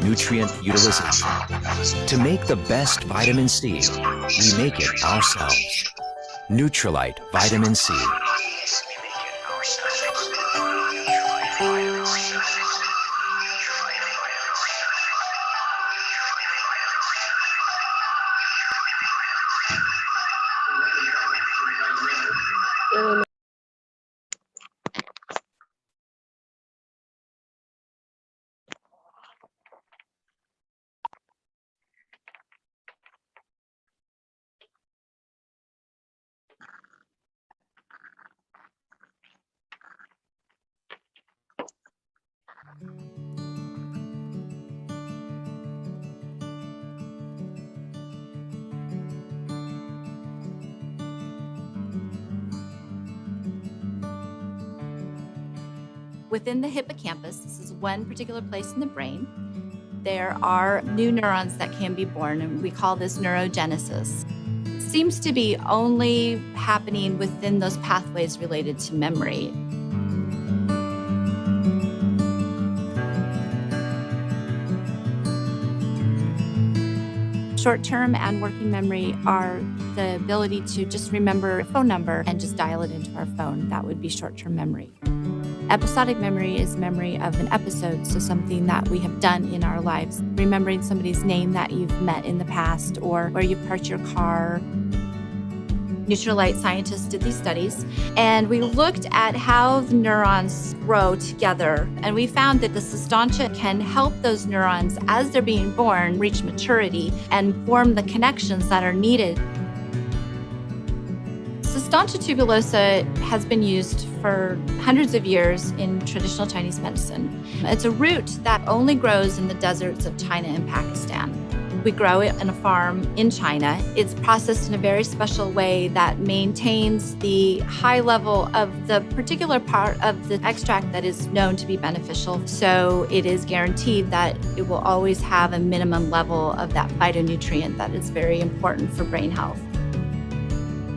nutrient utilization. To make the best vitamin C, we make it ourselves. Neutralite Vitamin C. Within the hippocampus, this is one particular place in the brain, there are new neurons that can be born, and we call this neurogenesis. It seems to be only happening within those pathways related to memory. Short-term and working memory are the ability to just remember a phone number and just dial it into our phone. That would be short-term memory. Episodic memory is memory of an episode, so something that we have done in our lives. Remembering somebody's name that you've met in the past or where you parked your car. Neutralite scientists did these studies, and we looked at how the neurons grow together, and we found that the sustancia can help those neurons as they're being born reach maturity and form the connections that are needed. Sustancia tubulosa has been used for hundreds of years in traditional Chinese medicine. It's a root that only grows in the deserts of China and Pakistan. We grow it on a farm in China. It's processed in a very special way that maintains the high level of the particular part of the extract that is known to be beneficial. So it is guaranteed that it will always have a minimum level of that phytonutrient that is very important for brain health.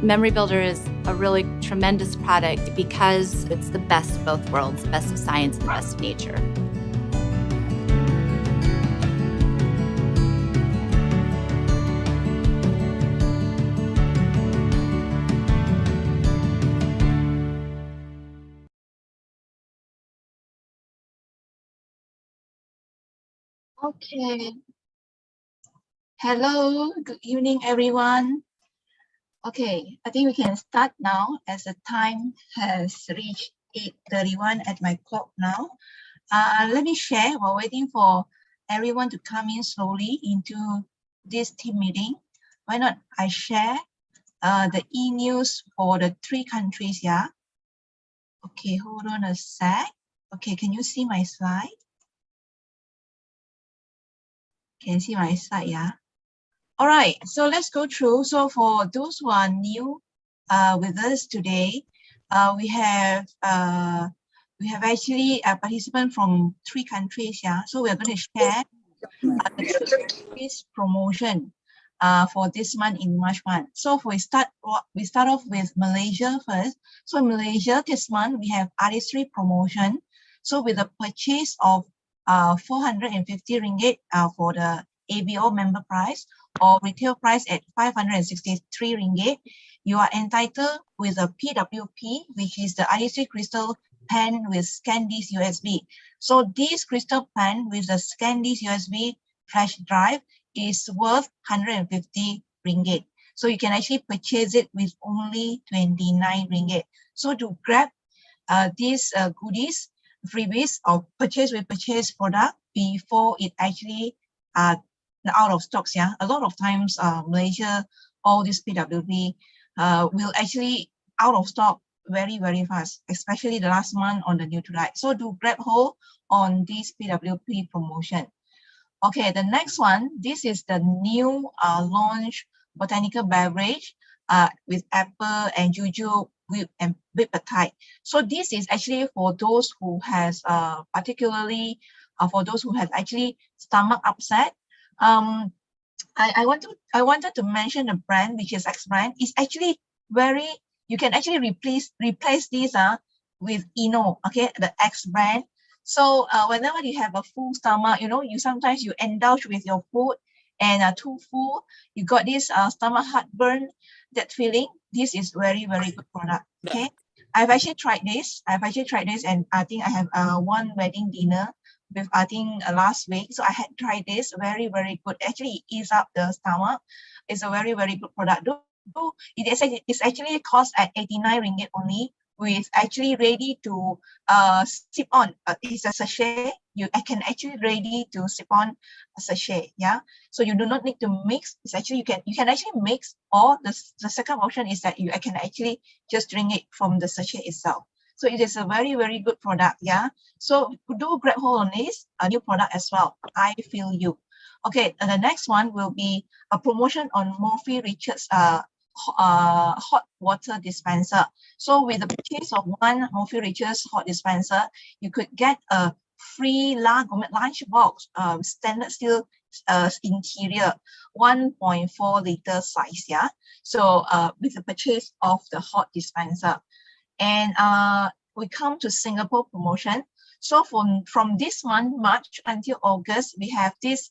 Memory Builder is a really tremendous product because it's the best of both worlds, the best of science and the best of nature. Okay. Hello, good evening, everyone. Okay, I think we can start now as the time has reached 8:31 at my clock now. Let me share while waiting for everyone to come in slowly into this team meeting. Why not I share the e-news for the 3 countries, yeah? Okay, hold on a sec. Okay, can you see my slide? Can you see my slide, yeah? All right, so let's go through. So for those who are new with us today, we have actually a participant from 3 countries. Yeah, so we're going to share this promotion for this month in March month. So we start off with Malaysia first. So in Malaysia this month we have artistry promotion. So with a purchase of 450 ringgit for the ABO member price or retail price at 563 ringgit, you are entitled with a PWP, which is the artistry crystal pen with ScanDisk USB. So this crystal pen with the ScanDisk USB flash drive is worth 150 ringgit. So you can actually purchase it with only 29 ringgit. So to grab these goodies, freebies or purchase with purchase product before it actually out of stocks. Yeah, a lot of times Malaysia, all this PWP will actually out of stock very fast, especially the last month on the Neutralite. So do grab hold on this PWP promotion. Okay, the next one, this is the new launch botanical beverage with apple and juju and bippetite. So this is actually for those who has particularly for those who have actually stomach upset. I wanted to mention a brand which is X brand. It's actually very, you can actually replace these with Eno, okay, the X brand. So whenever you have a full stomach, you sometimes you indulge with your food and too full, you got this stomach heartburn, that feeling. This is very, very good product. Okay. I've actually tried this. And I think I have one wedding dinner with I think last week. So I had tried this. Very, very good. Actually, it ease up the stomach. It's a very, very good product. It's actually cost at 89 ringgit only, with actually ready to sip on. It's a sachet. I can actually ready to sip on a sachet. Yeah. So you do not need to mix. It's actually you can actually mix, or the second option is that I can actually just drink it from the sachet itself. So it is a very, very good product. Yeah. So do grab hold on this, a new product as well. I feel you. Okay, and the next one will be a promotion on Morphe Richards hot water dispenser. So with the purchase of one Morphe Richards hot dispenser, you could get a free lunch box, standard steel interior, 1.4 liter size. Yeah. So with the purchase of the hot dispenser, and we come to Singapore promotion. So from this month, March until August, we have this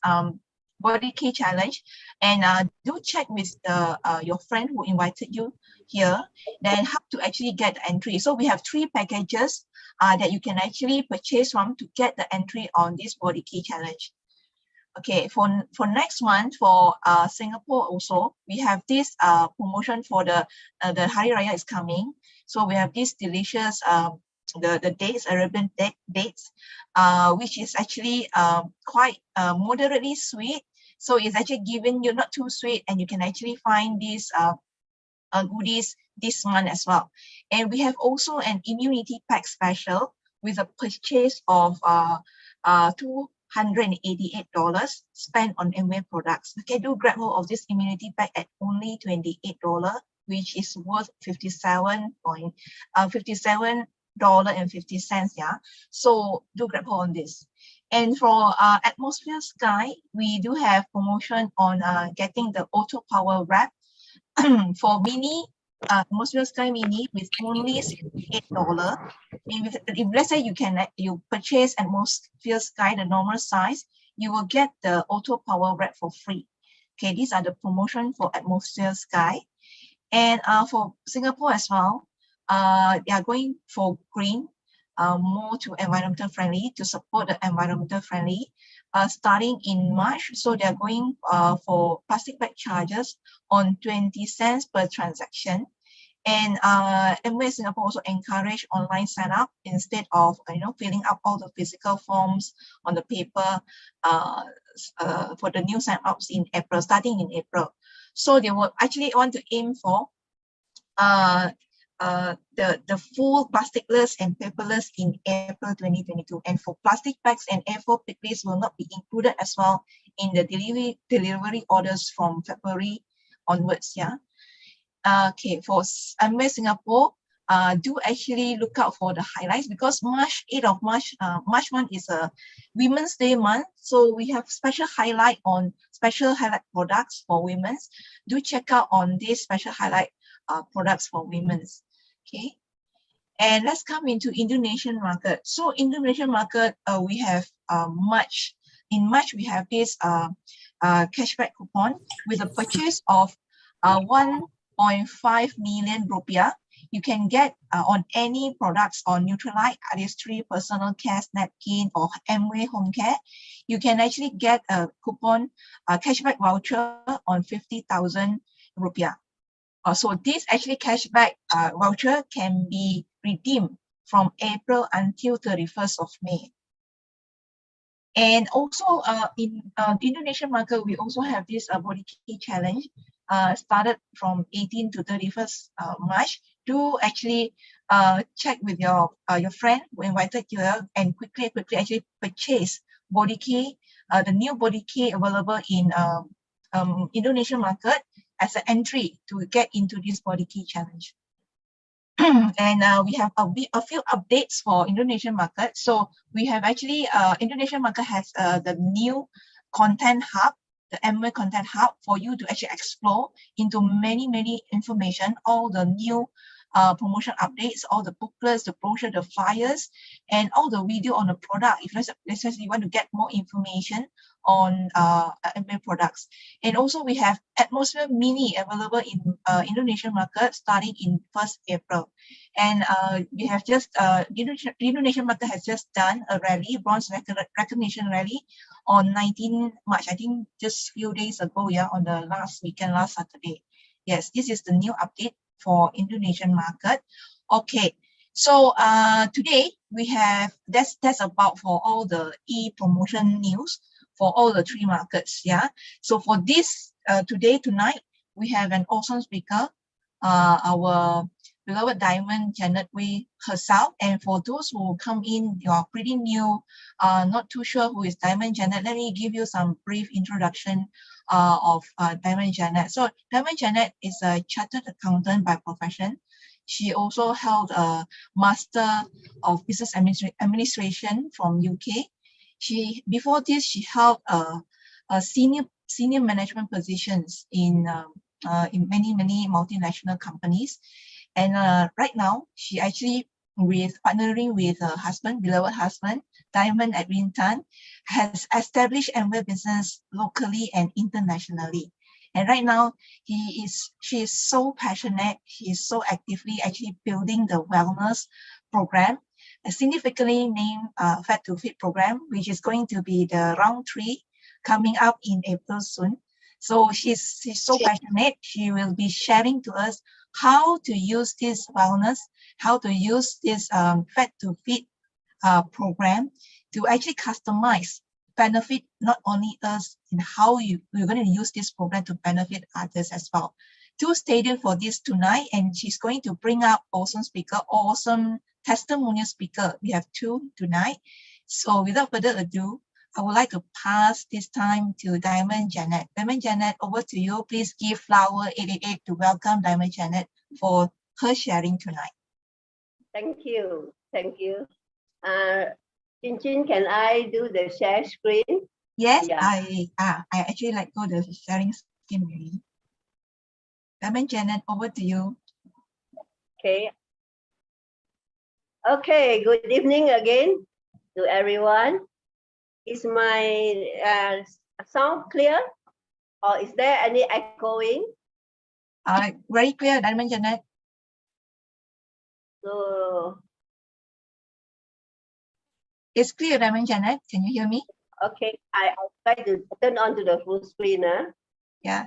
body key challenge, and do check with your friend who invited you here, then how to actually get the entry. So we have 3 packages that you can actually purchase from to get the entry on this body key challenge. Okay, for next month, for Singapore also, we have this promotion for the Hari Raya is coming. So we have this delicious the dates, Arabian dates, which is actually quite moderately sweet. So it's actually giving you not too sweet, and you can actually find these goodies this month as well. And we have also an immunity pack special with a purchase of $288 spent on Amway products. Okay, do grab hold of this immunity pack at only $28, which is worth $57.50. Yeah, so do grab hold on this. And for Atmosphere Sky, we do have promotion on getting the auto power wrap for mini Atmosphere Sky mini with only $68. If let's say you purchase Atmosphere Sky the normal size, you will get the auto power wrap for free. Okay, these are the promotion for Atmosphere Sky. And for Singapore as well, they are going for green, more to environmental friendly, to support the environmental friendly, starting in March. So they are going for plastic bag charges on 20 cents per transaction. And Amway Singapore also encourage online sign up instead of filling up all the physical forms on the paper for the new sign ups in April, starting in April. So they will actually want to aim for the full plasticless and paperless in April 2022. And for plastic bags and A4 pickles will not be included as well in the delivery orders from February onwards. Yeah. Okay, for Amway Singapore, do actually look out for the highlights, because March 8th month is a Women's Day month. So we have special highlight products for women's. Do check out on these special highlight products for women's. Okay, and let's come into Indonesian market. So Indonesian market, we have March. In March, we have this cashback coupon with a purchase of 1.5 million rupiah. You can get on any products on Neutralite, Artistry, Personal Care, Napkin, or Amway Home Care. You can actually get a coupon, cashback voucher on 50,000 rupiah. So this actually cashback voucher can be redeemed from April until 31st of May. And also in the Indonesian market, we also have this body key challenge started from 18 to 31st March. Do actually check with your friend who invited you and quickly actually purchase body key, the new body key available in Indonesian market as an entry to get into this body key challenge. And we have a few updates for Indonesian market. So we have actually Indonesian market has the new content hub, the Amway content hub, for you to actually explore into many information, all the new promotion updates, all the booklets, the brochure, the flyers, and all the video on the product. If let's say you want to get more information on MBA products. And also we have Atmosphere Mini available in Indonesian market starting in 1st April. And we have just, Indonesian market has just done a rally, bronze recognition rally on 19 March, I think just few days ago, yeah, on the last weekend, last Saturday. Yes, this is the new update for Indonesian market. Okay, so today we have, that's about for all the e-promotion news for all the 3 markets, yeah. So for this tonight, we have an awesome speaker, our beloved Diamond Janet Wei herself. And for those who come in, you are pretty new, not too sure who is Diamond Janet, let me give you some brief introduction of Diamond Janet. So Diamond Janet is a chartered accountant by profession. She also held a Master of Business Administration from UK. Before this, she held a senior management positions in many multinational companies. And right now, she actually partnering with her husband, beloved husband, Diamond Edwin Tan, has established Amway business locally and internationally. And right now, she is so passionate. She is so actively actually building the wellness program, a significantly named Fat to Fit program, which is going to be the round 3 coming up in April soon. So she's so passionate. She will be sharing to us how to use this wellness, how to use this Fat to Fit program to actually customize, benefit not only us in how you're going to use this program to benefit others as well. 2 stay tuned for this tonight, and she's going to bring up awesome speaker, awesome testimonial speaker. We have 2 tonight. So without further ado, I would like to pass this time to Diamond Janet. Diamond Janet, over to you. Please give flower 888 to welcome Diamond Janet for her sharing tonight. Thank you. Thank you. Chin, can I do the share screen? Yes, Yeah. I actually like go the sharing screen really. Diamond Janet, over to you. Okay. Okay, good evening again to everyone. Is my sound clear, or is there any echoing? Very clear, Diamond Janet. So, It's clear, Diamond Janet. Can you hear me? okay, I'll try to turn on to the full screen. Yeah.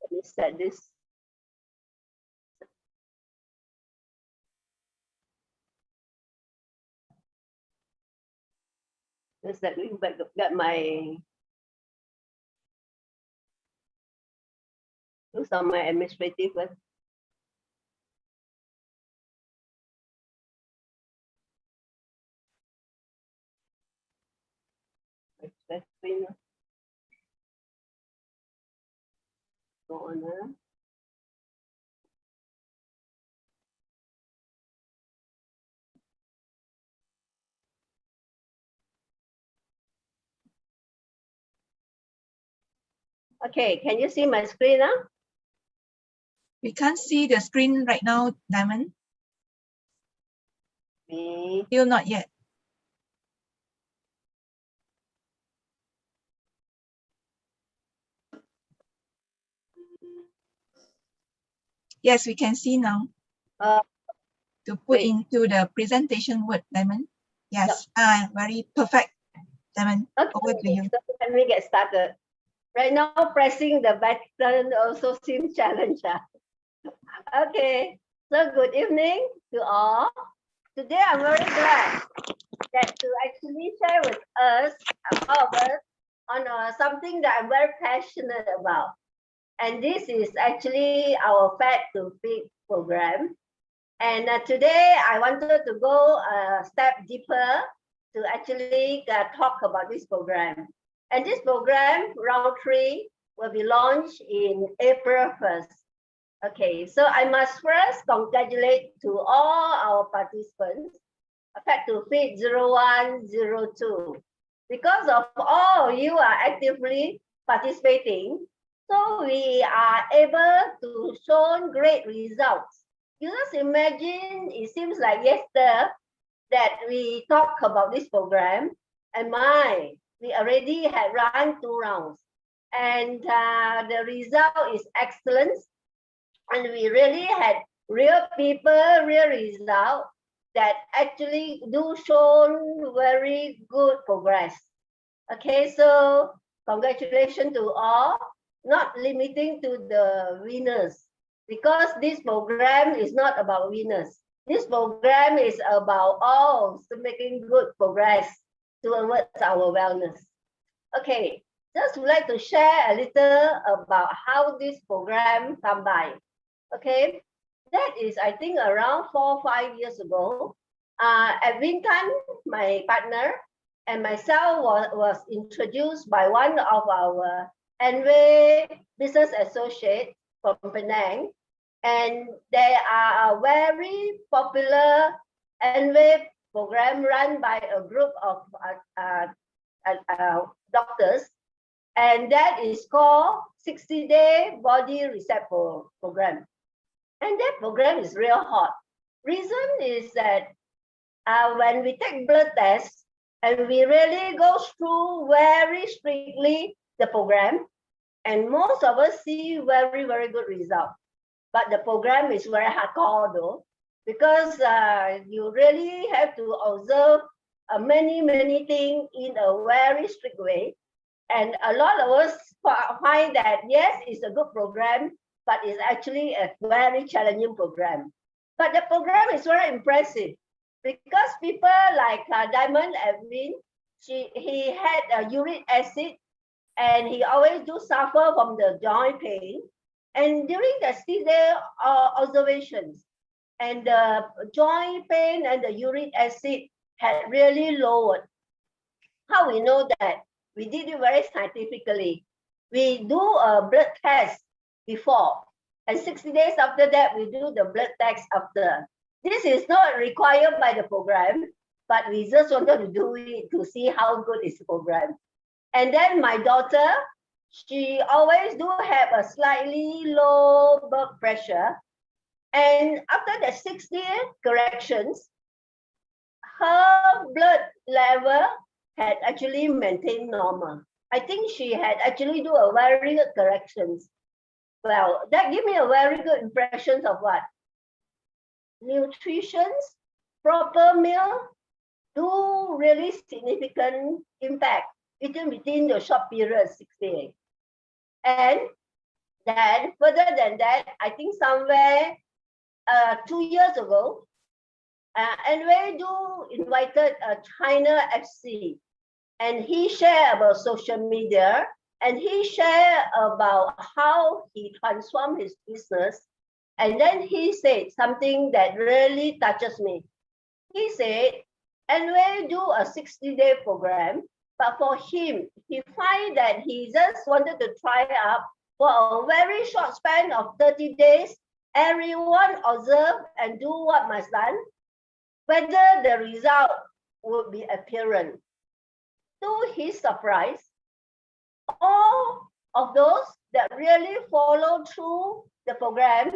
Let me set this. Just let me get my. Those are my administrative ones. Go on. Okay, can you see my screen now? We can't see the screen right now, Diamond. Still not yet. Yes, we can see now. To put into the presentation word, Diamond. Yes, very perfect, Diamond. Okay, over to you. so let me get started. Right now, pressing the button also seems challenging. Okay, so good evening to all. Today, I'm very glad that to actually share with us, all of us, on something that I'm very passionate about. And this is actually our Fat to Fit program. And today, I wanted to go a step deeper to actually talk about this program. And this program, round 3, will be launched in April 1st. Okay, so I must first congratulate to all our participants, Fat to Fit 01, 02. Because of all you are actively participating, so we are able to show great results You just imagine, it seems like yesterday that we talked about this program, and we already had run 2 rounds, and the result is excellent, and we really had real people, real result that actually do show very good progress. Okay, so congratulations to all, not limiting to the winners, because this program is not about winners. This program is about all making good progress towards our wellness. Okay, just would like to share a little about how this program come by. Okay, that is, I think, around 4 or 5 years ago. At Wintan, my partner, and myself was introduced by one of our Enway business associates from Penang, and they are a very popular Enway program run by a group of doctors, and that is called 60-day body reset program. And that program is real hot. Reason is that when we take blood tests, and we really go through very strictly the program, and most of us see very, very good result. But the program is very hardcore though, because you really have to observe many things in a very strict way. And a lot of us find that, yes, it's a good program, but it's actually a very challenging program. But the program is very impressive, because people like Diamond Edwin, he had a uric acid, and he always do suffer from the joint pain. And during the 60-day observations, and the joint pain and the uric acid had really lowered. How we know that? We did it very scientifically. We do a blood test before, and 60 days after that, we do the blood test after. This is not required by the program, but we just wanted to do it to see how good is the program. And then my daughter, she always do have a slightly low blood pressure. And after the 60 corrections, her blood level had actually maintained normal. I think she had actually do a very good corrections. Well, that gave me a very good impression of what? Nutrition, proper meal do really significant impact within the short period 6 days. And then further than that, I think somewhere 2 years ago, Anway do invited a China FC, and he shared about social media, and he shared about how he transformed his business. And then he said something that really touches me. He said, Anway do a 60-day program, but for him, he find that he just wanted to try out for a very short span of 30 days. Everyone observe and do what must done, whether the result would be apparent. To his surprise, all of those that really followed through the program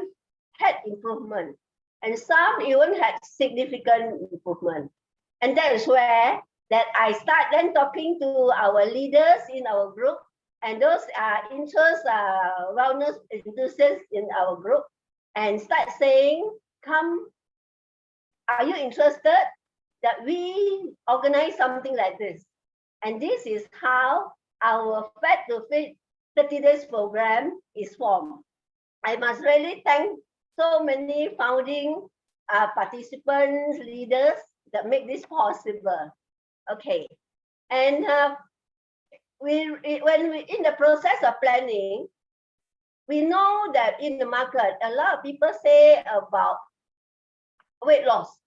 had improvement, and some even had significant improvement. And that is where that I start then talking to our leaders in our group, and those interest wellness enthusiasts in our group, and start saying, come, are you interested that we organize something like this? And this is how our Fat to Fit 30 days program is formed. I must really thank so many founding participants, leaders that make this possible. Okay, and when we in the process of planning, we know that in the market, a lot of people say about weight loss.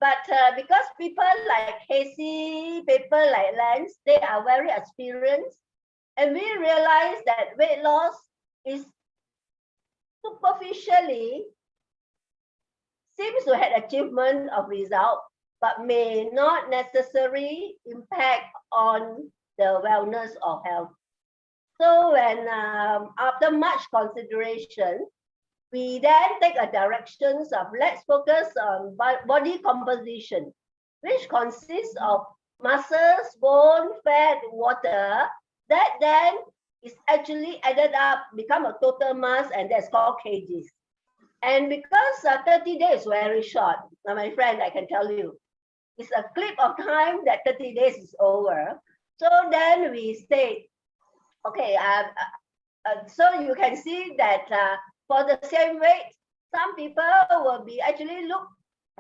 But because people like Casey, people like Lance, they are very experienced, and we realize that weight loss is superficially seems to have achievement of result, but may not necessarily impact on the wellness or health. So when after much consideration, we then take a directions of let's focus on body composition, which consists of muscles, bone, fat, water, that then is actually added up, become a total mass, and that's called kgs. And because 30 days is very short, now my friend, I can tell you, it's a clip of time that 30 days is over. So then we state, okay, so you can see that for the same weight, some people will be actually look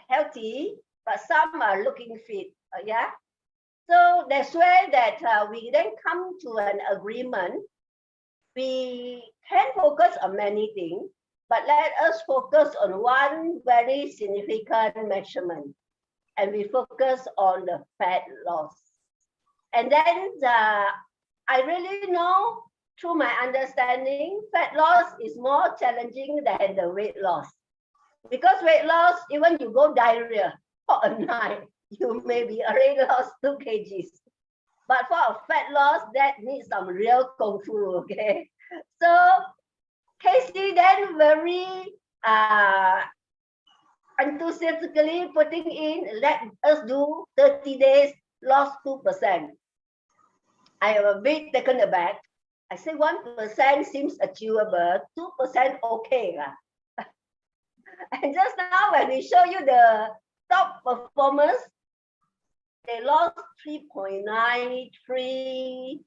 healthy, but some are looking fit. Yeah. So that's why that we then come to an agreement. We can focus on many things, but let us focus on one very significant measurement, and we focus on the fat loss. And then I really know through my understanding, fat loss is more challenging than the weight loss. Because weight loss, even you go diarrhea for a night, you may be already lost 2 kgs. But for a fat loss, that needs some real kung fu, okay? So Casey then very enthusiastically putting in, let us do 30 days, lost 2%. I am a bit taken aback. I say 1% seems achievable, 2% okay. And just now when we show you the top performers, they lost 3.93,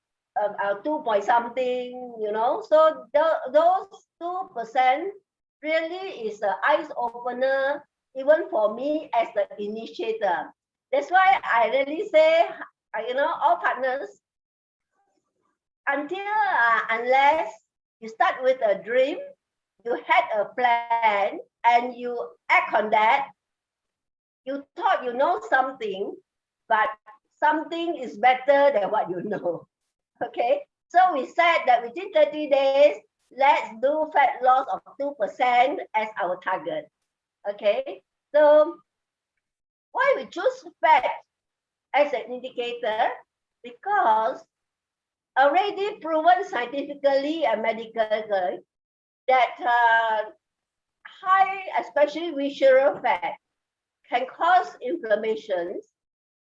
2 point something, you know. So those 2% really is an eye opener, even for me as the initiator. That's why I really say, you know, all partners, until unless you start with a dream, you had a plan and you act on that, you thought you know something, but something is better than what you know. Okay, so we said that within 30 days, let's do fat loss of 2% as our target. Okay, so why we choose fat as an indicator? Because already proven scientifically and medically that high, especially visceral fat, can cause inflammations,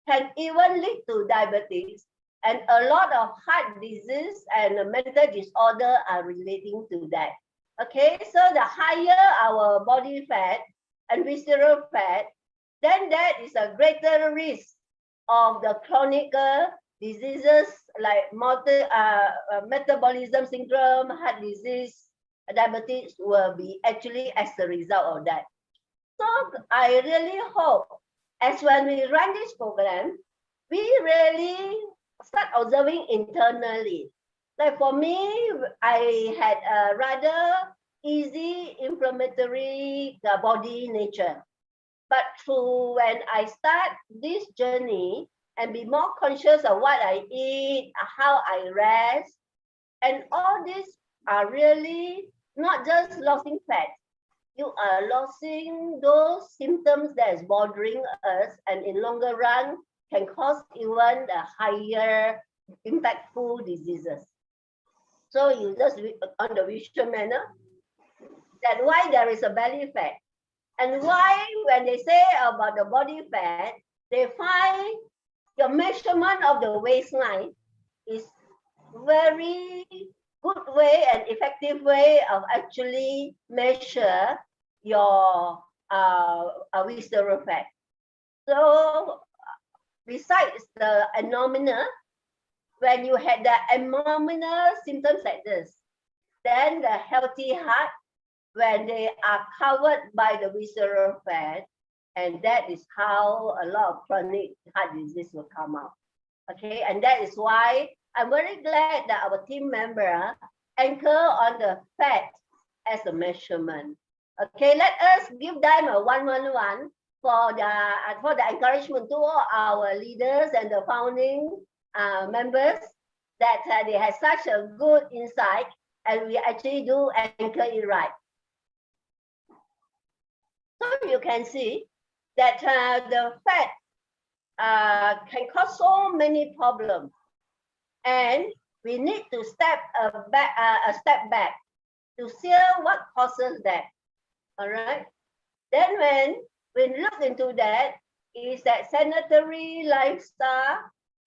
can even lead to diabetes, and a lot of heart disease and mental disorder are relating to that. Okay, so the higher our body fat and visceral fat, then that is a greater risk of the chronic diseases like metabolism syndrome, heart disease, diabetes will be actually as a result of that. So I really hope as when we run this program, we really start observing internally. Like for me, I had a rather easy inflammatory body nature. But through when I start this journey and be more conscious of what I eat, how I rest, and all these are really not just losing fat. You are losing those symptoms that is bothering us, and in longer run can cause even the higher impactful diseases. So you just on the visual manner that why there is a belly fat, and why when they say about the body fat, they find the measurement of the waistline is very good way and effective way of actually measure your visceral fat. So besides the abdominal, when you had the abdominal symptoms like this, then the healthy heart, when they are covered by the visceral fat, and that is how a lot of chronic heart disease will come out. Okay, and that is why I'm very glad that our team member anchor on the fat as a measurement. Okay, let us give them a 111 for the encouragement to all our leaders and the founding members that they have such a good insight, and we actually do anchor it right. So you can see that the fat can cause so many problems, and we need to step back to see what causes that. All right. Then when we look into that, is that sedentary lifestyle,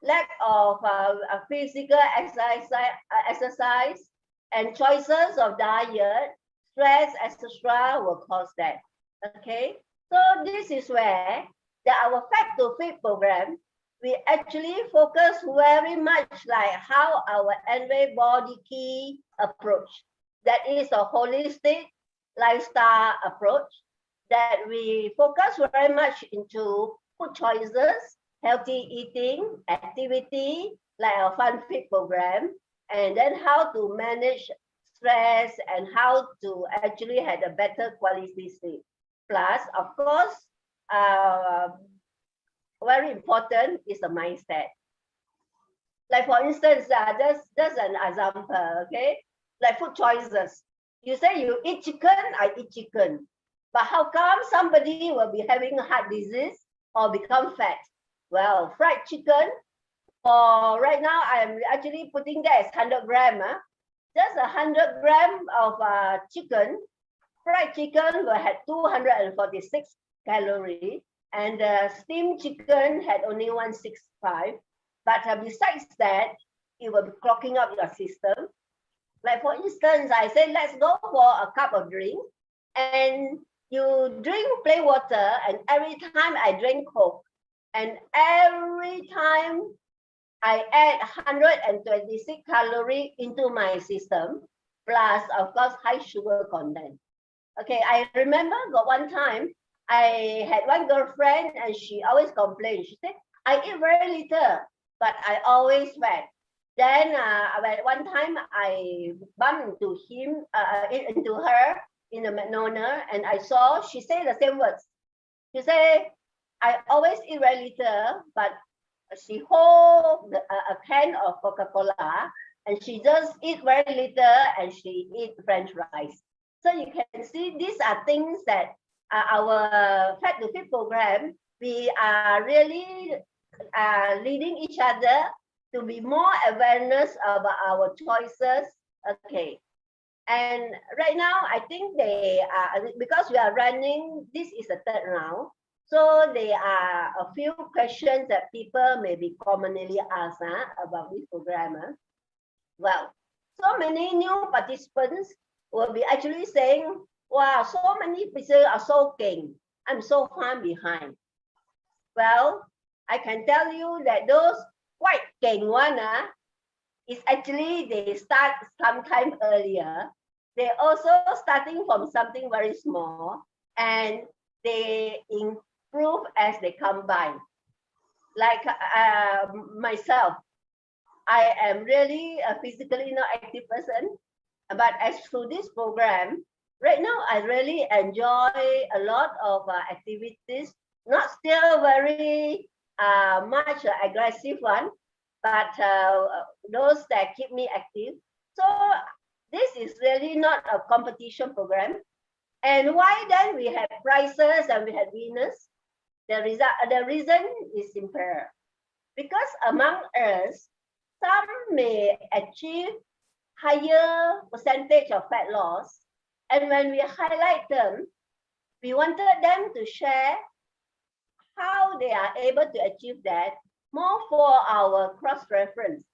lack of physical exercise, and choices of diet, stress, etc., will cause that. Okay, so this is where our Fat to Fit program, we actually focus very much like how our Enway Body Key approach. That is a holistic lifestyle approach that we focus very much into food choices, healthy eating, activity, like our Fun Fit program, and then how to manage stress and how to actually have a better quality sleep. Plus, of course, very important is the mindset. Like for instance, just an example, okay? Like food choices. You say you eat chicken, I eat chicken. But how come somebody will be having heart disease or become fat? Well, fried chicken, for right now, I'm actually putting that as 100 gram. Just 100 gram of chicken, fried chicken will have 246 calories, and the steamed chicken had only 165. But besides that, it will be clogging up your system. Like for instance, I say, let's go for a cup of drink, and you drink plain water, and every time I drink Coke, and every time I add 126 calories into my system, plus of course high sugar content. Okay, I remember got one time I had one girlfriend and she always complained. She said, I eat very little, but I always fat. Then one time I bumped into her in the McDonald's, and I saw she said the same words. She said, I always eat very little, but she hold a can of Coca-Cola and she just eat very little and she eat French fries. So you can see these are things that our Fat to Fit program, we are really leading each other to be more awareness about our choices. Okay. And right now, I think they are, because we are running, this is the third round. So there are a few questions that people may be commonly asked about this program. Well, so many new participants will be actually saying, wow, so many people are so king. I'm so far behind. Well, I can tell you that those quite king one is actually they start sometime earlier. They also starting from something very small and they improve as they come by. Like myself, I am really a physically not active person, but as through this program, right now I really enjoy a lot of activities, not still very much aggressive one, but those that keep me active. So this is really not a competition program. And why then we have prizes and we have winners? The reason is simple. Because among us, some may achieve higher percentage of fat loss. And when we highlight them, we wanted them to share how they are able to achieve that more for our cross-reference.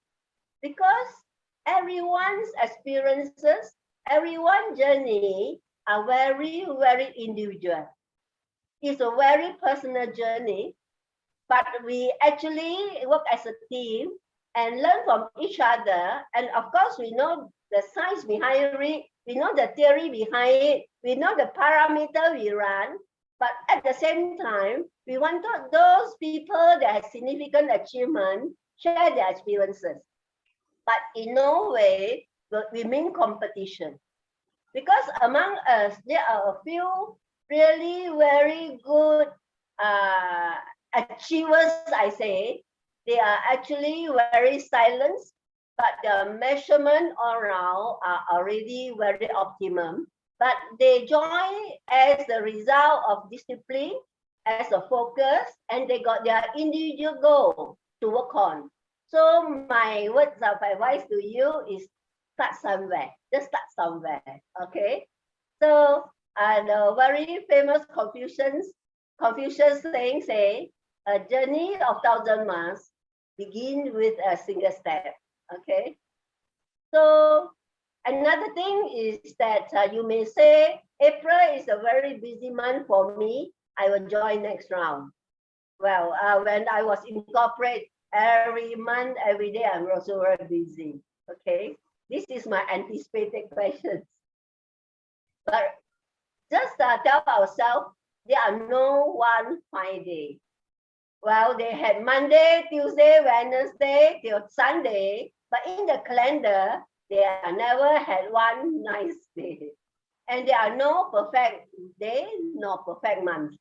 Because everyone's experiences, everyone's journey are very, very individual. It's a very personal journey, but we actually work as a team and learn from each other. And of course, we know the science behind it, we know the theory behind it, we know the parameter we run, but at the same time, we wanted those people that have significant achievement share their experiences. But in no way we mean competition. Because among us, there are a few really very good achievers, I say. They are actually very silent, but the measurement around are already very optimum. But they join as the result of discipline, as a focus, and they got their individual goal to work on. So my words of advice to you is start somewhere. Just start somewhere. Okay. So the very famous Confucius saying say, a journey of 1,000 miles begin with a single step. Okay. So another thing is that you may say, April is a very busy month for me. I will join next round. Well, when I was in corporate, every month, every day, I'm also very busy. Okay. This is my anticipated questions. But just tell ourselves, there are no one fine day. Well, they had Monday, Tuesday, Wednesday till Sunday, but in the calendar, they are never had one nice day. And there are no perfect day, nor perfect month.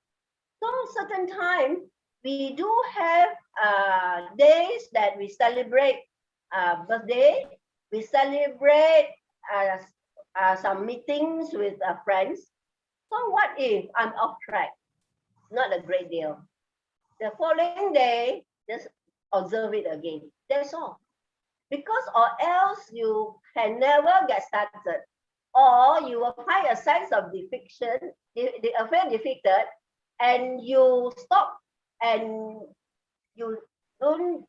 So certain time, we do have days that we celebrate birthday, we celebrate some meetings with friends. So what if I'm off track? Not a great deal. The following day, just observe it again. That's all. Because or else you can never get started. Or you will find a sense of defection, feel defeated, and you stop and you don't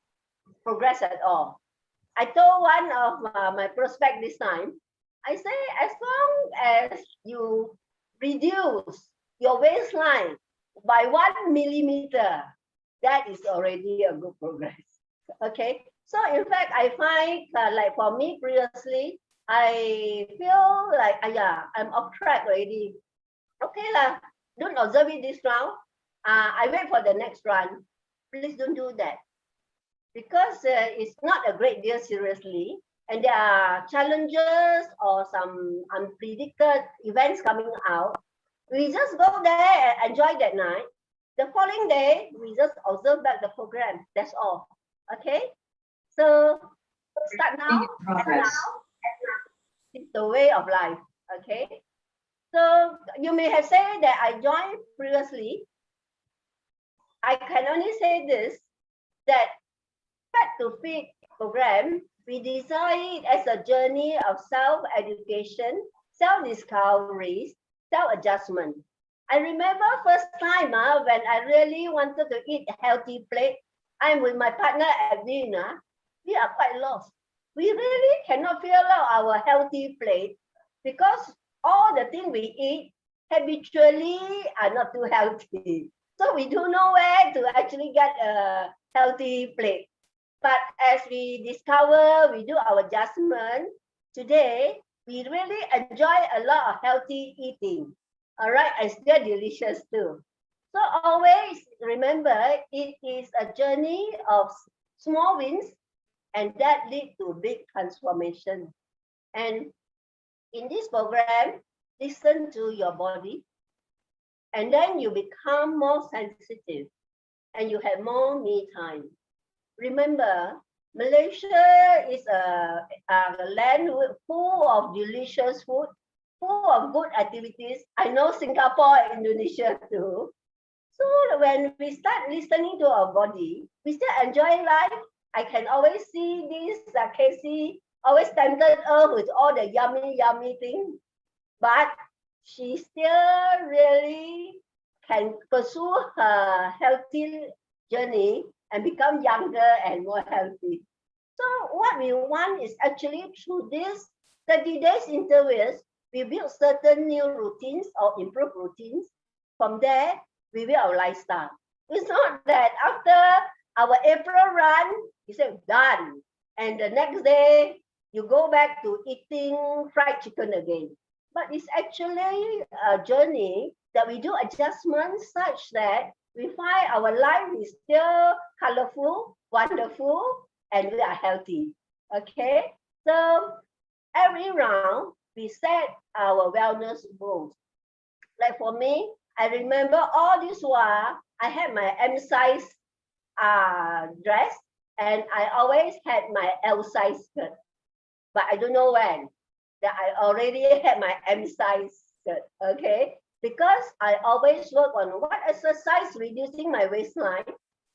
progress at all. I told one of my prospect this time, I say, as long as you reduce your waistline by 1 millimeter, that is already a good progress. Okay. So in fact, I find like for me previously, I feel like, yeah, I'm off track already. Okay lah, don't observe it this round. I wait for the next run. Please don't do that. Because it's not a great deal seriously. And there are challenges or some unpredicted events coming out. We just go there and enjoy that night. The following day, we just observe back the program. That's all. Okay? So start now. It's the way of life. Okay? So you may have said that I joined previously. I can only say this, that Fed to Fit program, we design it as a journey of self-education, self-discovery, self-adjustment. I remember first time when I really wanted to eat a healthy plate, I'm with my partner at dinner, we are quite lost. We really cannot figure out our healthy plate because all the things we eat habitually are not too healthy. So we don't know where to actually get a healthy plate. But as we discover, we do our adjustment, today, we really enjoy a lot of healthy eating. All right, and still delicious too. So always remember, it is a journey of small wins and that lead to big transformation. And in this program, listen to your body, and then you become more sensitive and you have more me time. Remember, Malaysia is a land full of delicious food, full of good activities. I know Singapore and Indonesia too. So when we start listening to our body, we still enjoy life. I can always see this Casey always tempted her with all the yummy things, but she still really can pursue her healthy journey and become younger and more healthy. So what we want is actually through this 30 days intervals, we build certain new routines or improve routines. From there, we build our lifestyle. It's not that after our April run, you say done. And the next day, you go back to eating fried chicken again. But it's actually a journey that we do adjustments such that we find our life is still colorful, wonderful, and we are healthy. Okay? So every round, we set our wellness goals. Like for me, I remember all this while, I had my M size dress, and I always had my L size skirt. But I don't know when that I already had my M size skirt, okay? Because I always work on what exercise reducing my waistline,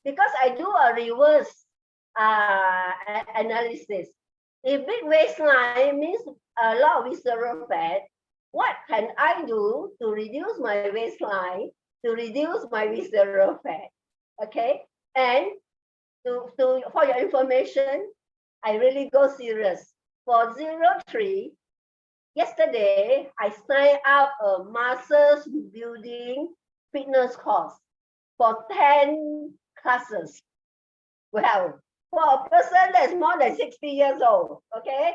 because I do a reverse analysis. If big waistline means a lot of visceral fat, what can I do to reduce my waistline, to reduce my visceral fat? Okay, and for your information, I really go serious. For 03, yesterday, I signed up a master's building fitness course for 10 classes. Well, for a person that's more than 60 years old, okay,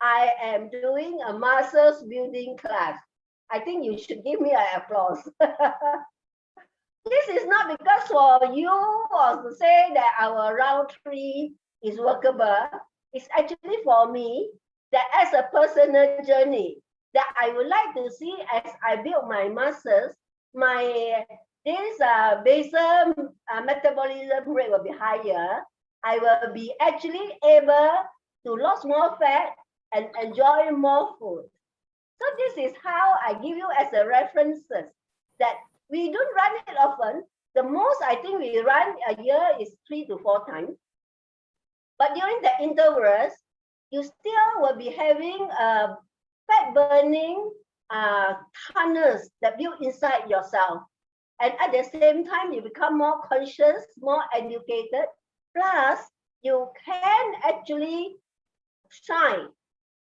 I am doing a master's building class. I think you should give me an applause. This is not because for you or to say that our round 3 is workable. It's actually for me that as a personal journey that I would like to see as I build my muscles, this basal metabolism rate will be higher. I will be actually able to lose more fat and enjoy more food. So this is how I give you as a references that we don't run it often. The most I think we run a year is 3 to 4 times. But during the intervals, you still will be having fat burning tunnels that build inside yourself. And at the same time, you become more conscious, more educated. Plus, you can actually shine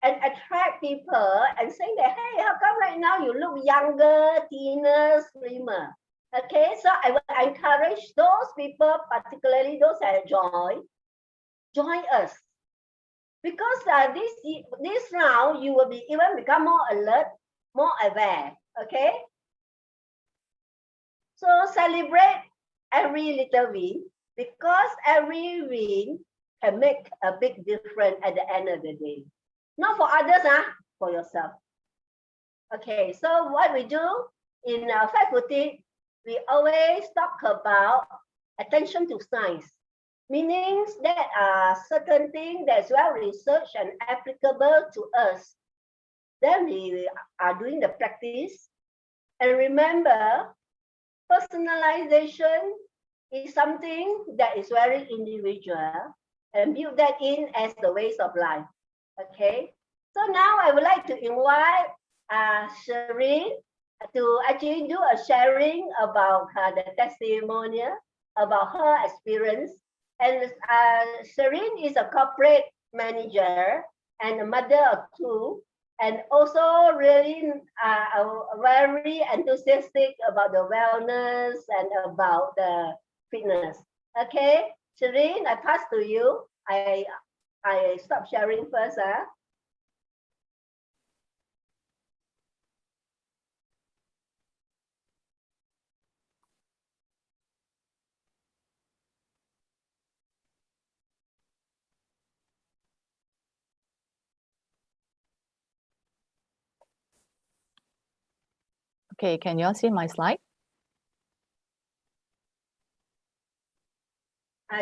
and attract people and saying that, hey, how come right now you look younger, thinner, slimmer? Okay, so I will encourage those people, particularly those that join us. Because this round, you will even become more alert, more aware, okay? So celebrate every little win, because every win can make a big difference at the end of the day. Not for others, for yourself. Okay, so what we do in Fat Boutique, we always talk about attention to science, meaning that certain things that's well researched and applicable to us. Then we are doing the practice. And remember, personalization is something that is very individual, and build that in as the ways of life. Okay, so now I would like to invite Serene to actually do a sharing about the testimonial, about her experience. And Serene is a corporate manager and a mother of 2, and also really very enthusiastic about the wellness and about the fitness. Okay, Serene, I pass to you. I stop sharing first. Okay, can you all see my slide?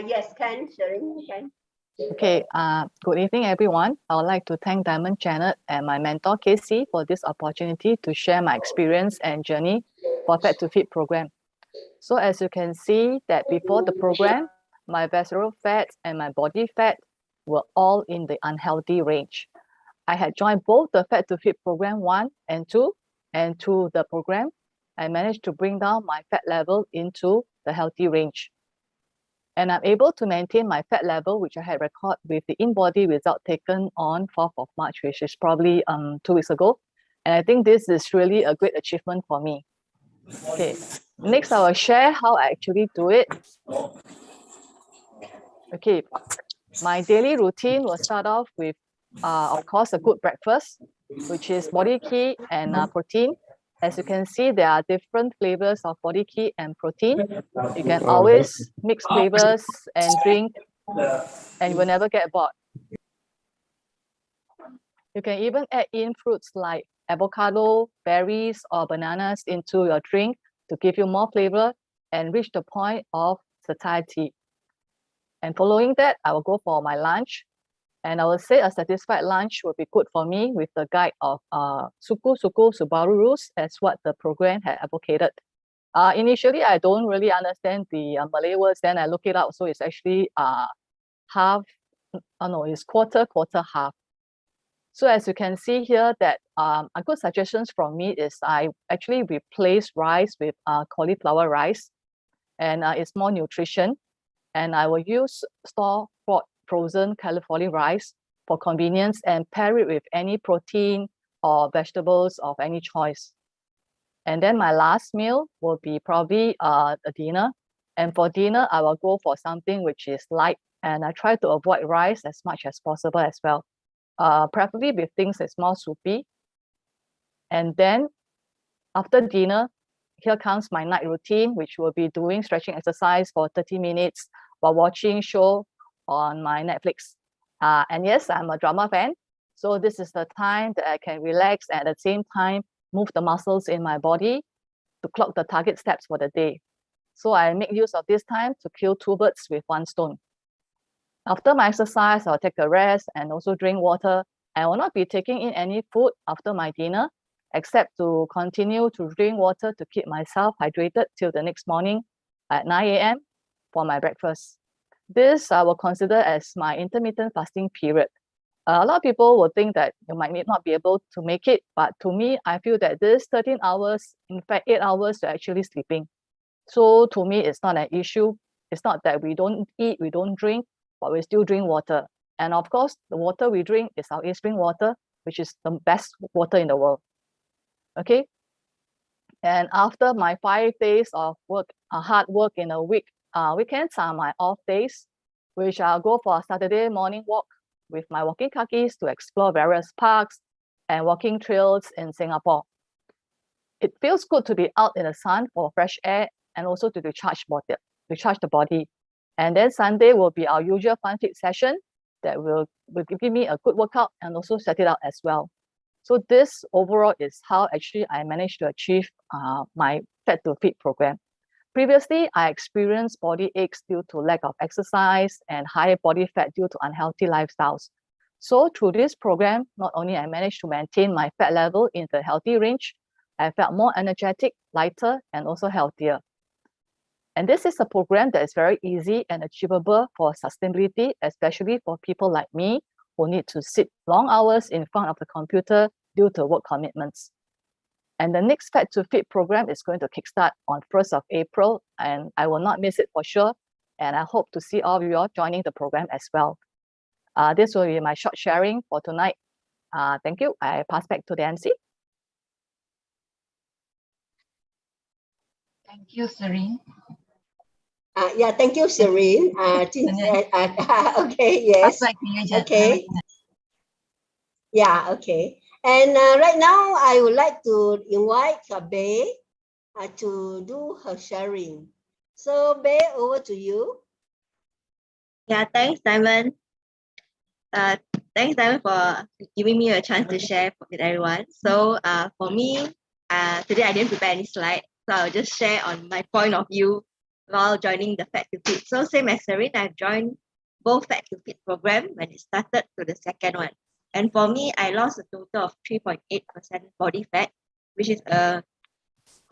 Yes, Serene, can. Okay, good evening, everyone. I would like to thank Diamond Janet and my mentor, Casey, for this opportunity to share my experience and journey for Fat to Fit program. So as you can see that before the program, my visceral fat and my body fat were all in the unhealthy range. I had joined both the Fat to Fit program 1 and 2, and through the program, I managed to bring down my fat level into the healthy range. And I'm able to maintain my fat level, which I had recorded with the in-body result taken on 4th of March, which is probably 2 weeks ago. And I think this is really a great achievement for me. Okay, next I will share how I actually do it. Okay, my daily routine will start off with, of course, a good breakfast, which is body key and protein. As you can see, there are different flavors of body key and protein. You can always mix flavors and drink, and you will never get bored. You can even add in fruits like avocado, berries, or bananas into your drink to give you more flavor and reach the point of satiety. And following that, I will go for my lunch. And I will say a satisfied lunch will be good for me with the guide of Suku Subaru rules, as what the program had advocated. Initially, I don't really understand the Malay words, then I look it up. So it's actually half, no, it's quarter, half. So as you can see here that a good suggestions from me is I actually replace rice with cauliflower rice, and it's more nutrition. And I will use store-bought frozen California rice for convenience and pair it with any protein or vegetables of any choice. And then my last meal will be probably a dinner. And for dinner, I will go for something which is light, and I try to avoid rice as much as possible as well. Preferably with things that's more soupy. And then after dinner, here comes my night routine, which will be doing stretching exercise for 30 minutes while watching show on my Netflix. And yes, I'm a drama fan. So this is the time that I can relax and at the same time move the muscles in my body to clock the target steps for the day. So I make use of this time to kill two birds with one stone. After my exercise, I'll take a rest and also drink water. I will not be taking in any food after my dinner, except to continue to drink water to keep myself hydrated till the next morning at 9 a.m. for my breakfast. This I will consider as my intermittent fasting period. A lot of people will think that you might not be able to make it, but to me, I feel that this 13 hours, in fact, 8 hours, you're actually sleeping. So to me, it's not an issue. It's not that we don't eat, we don't drink, but we still drink water. And of course, the water we drink is our East Spring water, which is the best water in the world. Okay. And after my 5 days of work, hard work in a week, weekends are my off days, which I'll go for a Saturday morning walk with my walking khakis to explore various parks and walking trails in Singapore. It feels good to be out in the sun for fresh air and also to recharge the body. And then Sunday will be our usual fun fit session that will give me a good workout and also set it out as well. So this overall is how actually I managed to achieve my Fat to Fit program. Previously, I experienced body aches due to lack of exercise and high body fat due to unhealthy lifestyles. So through this program, not only I managed to maintain my fat level in the healthy range, I felt more energetic, lighter, and also healthier. And this is a program that is very easy and achievable for sustainability, especially for people like me who need to sit long hours in front of the computer due to work commitments. And the next Fat to Fit program is going to kickstart on 1st of April, and I will not miss it for sure. And I hope to see all of you all joining the program as well. This will be my short sharing for tonight. Thank you. I pass back to the MC. Thank you, Serene. Yeah, thank you, Serene. Okay, yes. Okay. Yeah, okay. And right now, I would like to invite Beii to do her sharing. So, Beii, over to you. Yeah, thanks, Diamond. Thanks, Diamond, for giving me a chance to share with everyone. So, for me, today I didn't prepare any slide, so I'll just share on my point of view while joining the Fat to Fit. So, same as Serene, I've joined both Fat to Fit program when it started to the second one. And for me, I lost a total of 3.8% body fat, which is quite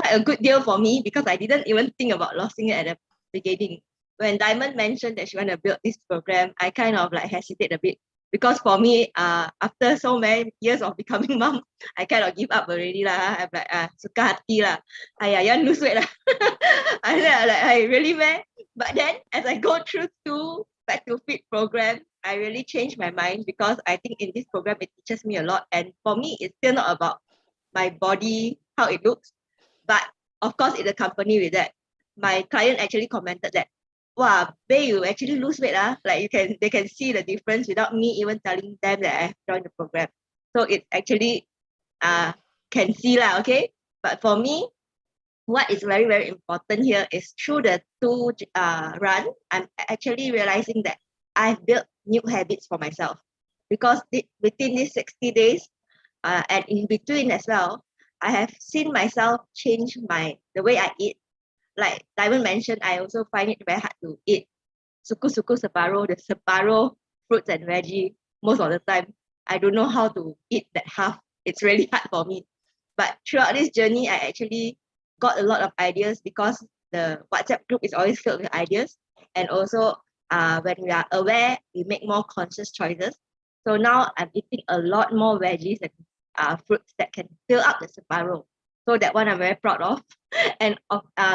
a good deal for me because I didn't even think about losing it at the beginning. When Diamond mentioned that she want to build this program, I kind of like hesitate a bit because for me, after so many years of becoming mom, I kind of give up already lah. I'm like, suka hati lah. You want lose weight lah. I really man. But then as I go through two Fat to Fit program, I really changed my mind because I think in this program, it teaches me a lot. And for me, it's still not about my body, how it looks, but of course, it accompanied with that. My client actually commented that, wow, Beii, you actually lose weight. Like they can see the difference without me even telling them that I have joined the program. So it actually can see lah, okay? But for me, what is very, very important here is through the two run, I'm actually realizing that I've built new habits for myself because within these 60 days and in between as well, I have seen myself change the way I eat. Like Diamond mentioned, I also find it very hard to eat suku separuh, the separuh fruits and veggie most of the time. I don't know how to eat that half. It's really hard for me. But throughout this journey, I actually got a lot of ideas because the WhatsApp group is always filled with ideas. And also when we are aware, we make more conscious choices. So now I'm eating a lot more veggies and fruits that can fill up the spiral. So that one I'm very proud of. And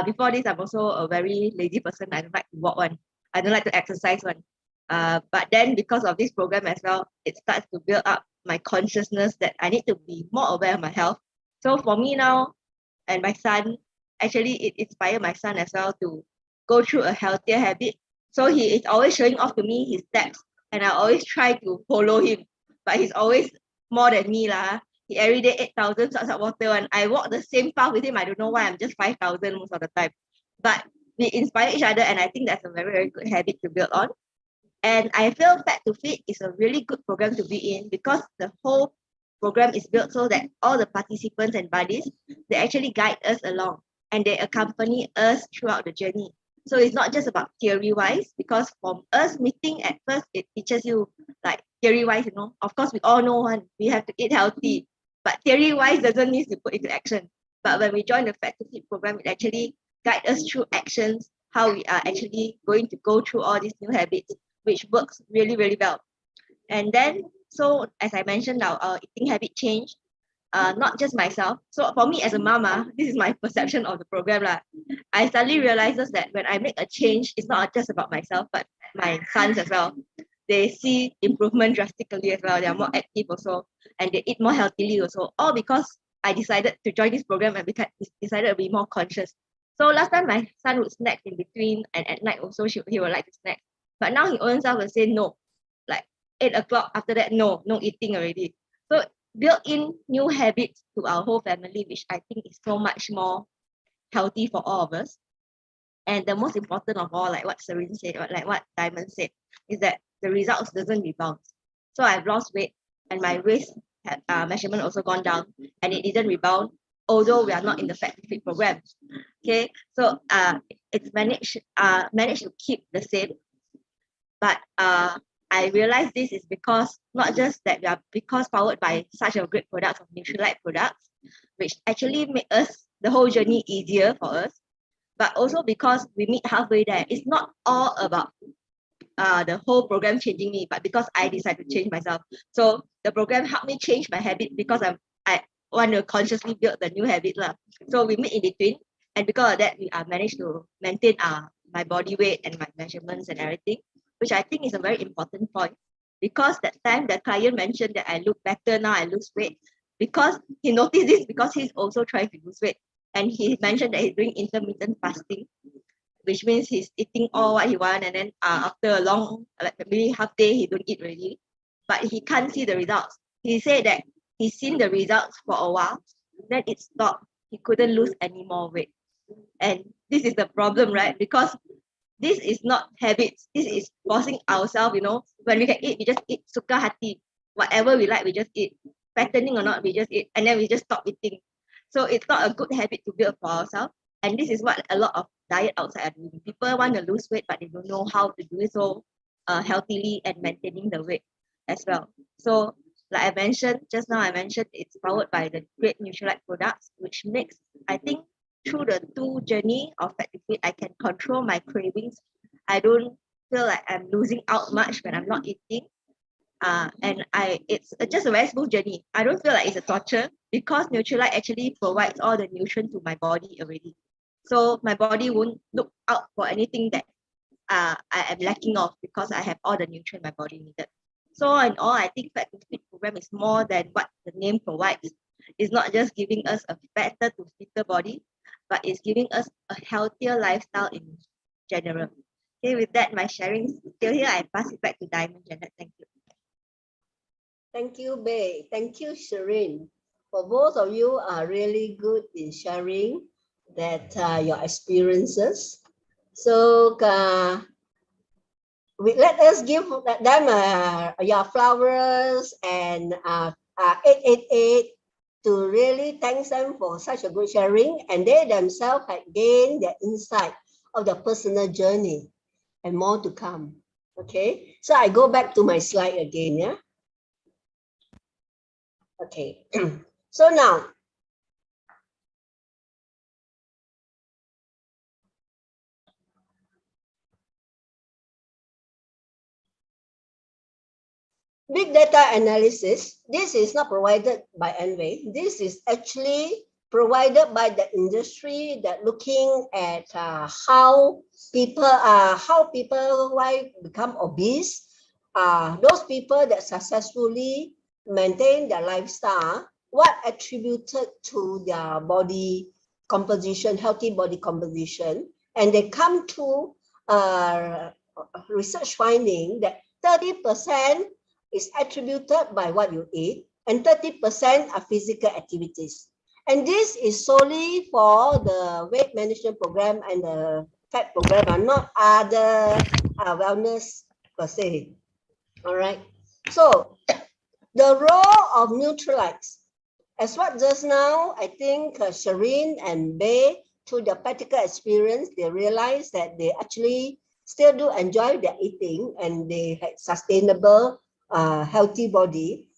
before this, I'm also a very lazy person. I don't like to walk one. I don't like to exercise one. But then because of this program as well, it starts to build up my consciousness that I need to be more aware of my health. So for me now, and my son, actually it inspired my son as well to go through a healthier habit. So he is always showing off to me his steps, and I always try to follow him. But he's always more than me lah. He every day 8,000 shots of water, and I walk the same path with him. I don't know why, I'm just 5,000 most of the time. But we inspire each other, and I think that's a very, very good habit to build on. And I feel Fat to Fit is a really good program to be in, because the whole program is built so that all the participants and buddies, they actually guide us along and they accompany us throughout the journey. So it's not just about theory wise, because from us meeting at first, it teaches you like theory wise, you know, of course we all know one, we have to eat healthy, but theory wise doesn't need to put into action. But when we join the Fat to Fit program, it actually guides us through actions, how we are actually going to go through all these new habits, which works really, really well. And then, so as I mentioned now, our eating habit changed, not just myself. So for me as a mama, this is my perception of the program lah. I suddenly realizes that when I make a change, it's not just about myself, but my sons as well. They see improvement drastically as well. They are more active also, and they eat more healthily also. All because I decided to join this program and decided to be more conscious. So last time my son would snack in between, and at night also he would like to snack. But now he own self will say no, like 8 o'clock after that, no eating already. So build in new habits to our whole family, which I think is so much more healthy for all of us. And the most important of all, like what Serene said, like what Diamond said, is that the results doesn't rebound. So I've lost weight, and my waist measurement also gone down, and it didn't rebound, although we are not in the Fat to Fit program. Okay, so it's managed to keep the same. But I realized this is because not just that we are because powered by such a great product of Nutrilite products, which actually make us the whole journey easier for us, but also because we meet halfway there. It's not all about the whole program changing me, but because I decided to change myself. So the program helped me change my habit, because I want to consciously build the new habit lah. So we meet in between, and because of that, we managed to maintain my body weight and my measurements and everything, which I think is a very important point, because that time the client mentioned that I look better now, I lose weight, because he noticed this, because he's also trying to lose weight, and he mentioned that he's doing intermittent fasting, which means he's eating all what he wants, and then after a long, like maybe half day, he don't eat already, but he can't see the results. He said that he's seen the results for a while, then it stopped. He couldn't lose any more weight. And this is the problem, right? Because this is not habits. This is forcing ourselves, you know. When we can eat, we just eat suka hati. Whatever we like, we just eat. Fattening or not, we just eat. And then we just stop eating. So it's not a good habit to build for ourselves. And this is what a lot of diet outside are doing. People want to lose weight, but they don't know how to do it so healthily and maintaining the weight as well. So like I mentioned, just now I mentioned it's powered by the great Nutrilite products, which makes, I think, through the 2 journey of Fat to Fit, I can control my cravings. I don't feel like I'm losing out much when I'm not eating. And it's just a very smooth journey. I don't feel like it's a torture, because Nutrilite actually provides all the nutrients to my body already. So my body won't look out for anything that I am lacking of, because I have all the nutrients my body needed. So in all, I think Fat to Fit program is more than what the name provides. It's not just giving us a fatter to fitter body, but it's giving us a healthier lifestyle in general. Okay, with that, my sharing is still here. I pass it back to Diamond Janet. Thank you. Thank you, Beii. Thank you, Serene. For both of you are really good in sharing that your experiences. So let us give them your flowers and 888 to really thank them for such a good sharing, and they themselves had gained the insight of the personal journey and more to come. Okay, so I go back to my slide again. Yeah. Okay, so now big data analysis, this is not provided by Enway. This is actually provided by the industry that looking at how people why become obese. Those people that successfully maintain their lifestyle, what attributed to their body composition, healthy body composition, and they come to research finding that 30% is attributed by what you eat and 30% are physical activities. And this is solely for the weight management program and the fat program, and not other wellness per se. All right. So the role of neutralites, as what just now, I think Serene and Beii, through their practical experience, they realized that they actually still do enjoy their eating and they had sustainable, healthy body.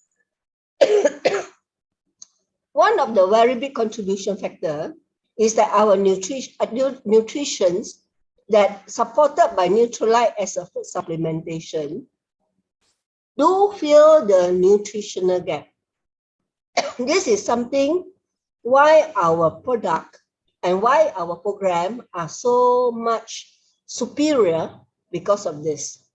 One of the very big contribution factor is that our nutrition that supported by Neutralite as a food supplementation do fill the nutritional gap. This is something why our product and why our program are so much superior because of this.